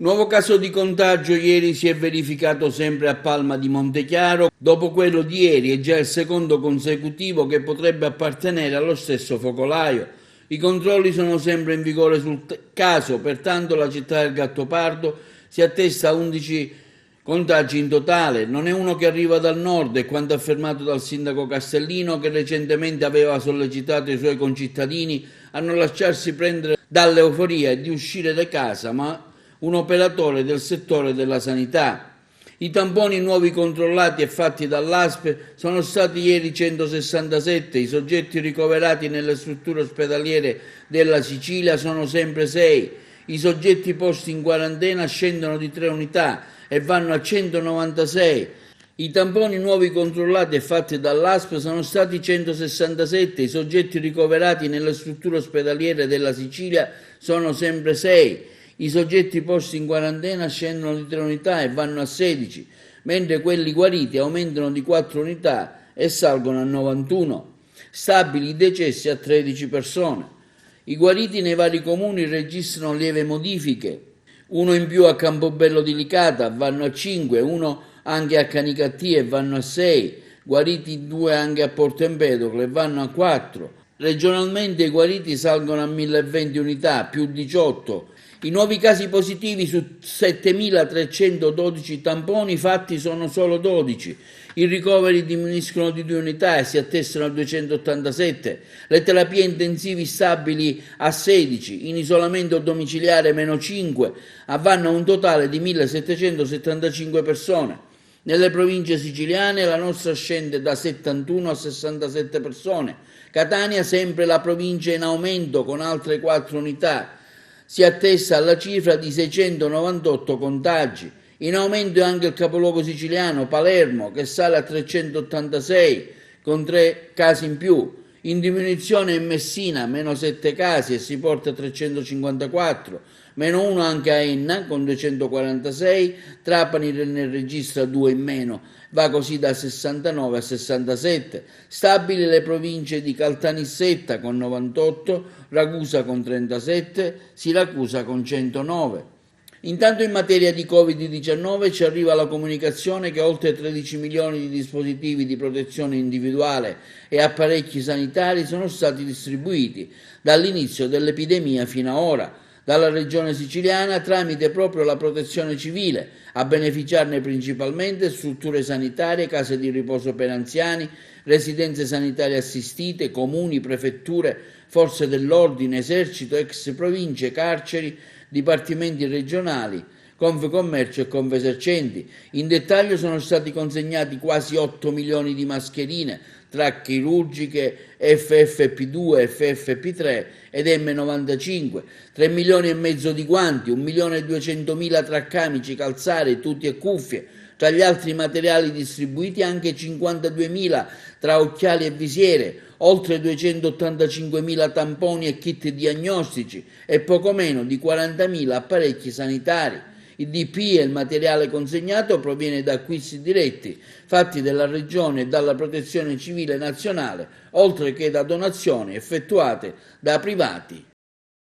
Nuovo caso di contagio ieri si è verificato sempre a Palma di Montechiaro. Dopo quello di ieri è già il secondo consecutivo che potrebbe appartenere allo stesso focolaio. I controlli sono sempre in vigore sul caso, pertanto la città del Gattopardo si attesta a 11 contagi in totale. Non è uno che arriva dal nord, è quanto affermato dal sindaco Castellino, che recentemente aveva sollecitato i suoi concittadini a non lasciarsi prendere dall'euforia e di uscire da casa, ma un operatore del settore della sanità. I tamponi nuovi controllati e fatti dall'ASP sono stati ieri 167, i soggetti ricoverati nelle strutture ospedaliere della Sicilia sono sempre 6, i soggetti posti in quarantena scendono di 3 unità e vanno a 196. I tamponi nuovi controllati e fatti dall'ASP sono stati 167, i soggetti ricoverati nelle strutture ospedaliere della Sicilia sono sempre 6. I soggetti posti in quarantena scendono di 3 unità e vanno a 16, mentre quelli guariti aumentano di 4 unità e salgono a 91. Stabili i decessi a 13 persone. I guariti nei vari comuni registrano lieve modifiche. Uno in più a Campobello di Licata vanno a 5, uno anche a Canicattì e vanno a 6, guariti 2 anche a Porto Empedocle e vanno a 4. Regionalmente i guariti salgono a 1020 unità, più 18. I nuovi casi positivi su 7.312 tamponi fatti sono solo 12. I ricoveri diminuiscono di 2 unità e si attestano a 287. Le terapie intensivi stabili a 16. In isolamento domiciliare meno 5. Vanno a un totale di 1.775 persone. Nelle province siciliane la nostra scende da 71 a 67 persone. Catania sempre la provincia in aumento con altre 4 unità. Si attesta alla cifra di 698 contagi. In aumento è anche il capoluogo siciliano, Palermo, che sale a 386 con 3 casi in più. In diminuzione è Messina, meno 7 casi e si porta a 354, meno 1 anche a Enna con 246, Trapani ne registra 2 in meno, va così da 69 a 67, stabili le province di Caltanissetta con 98, Ragusa con 37, Siracusa con 109. Intanto in materia di Covid-19 ci arriva la comunicazione che oltre 13 milioni di dispositivi di protezione individuale e apparecchi sanitari sono stati distribuiti dall'inizio dell'epidemia fino ad ora dalla regione siciliana tramite proprio la protezione civile, a beneficiarne principalmente strutture sanitarie, case di riposo per anziani, residenze sanitarie assistite, comuni, prefetture, forze dell'ordine, esercito, ex province, carceri, dipartimenti regionali, Confcommercio e Confesercenti. In dettaglio sono stati consegnati quasi 8 milioni di mascherine tra chirurgiche FFP2, FFP3 ed M95, 3 milioni e mezzo di guanti, 1.200.000 tra camici, calzari, tutti e cuffie. Tra gli altri materiali distribuiti anche 52.000 tra occhiali e visiere, oltre 285.000 tamponi e kit diagnostici e poco meno di 40.000 apparecchi sanitari. Il DP e il materiale consegnato proviene da acquisti diretti fatti dalla Regione e dalla Protezione Civile Nazionale, oltre che da donazioni effettuate da privati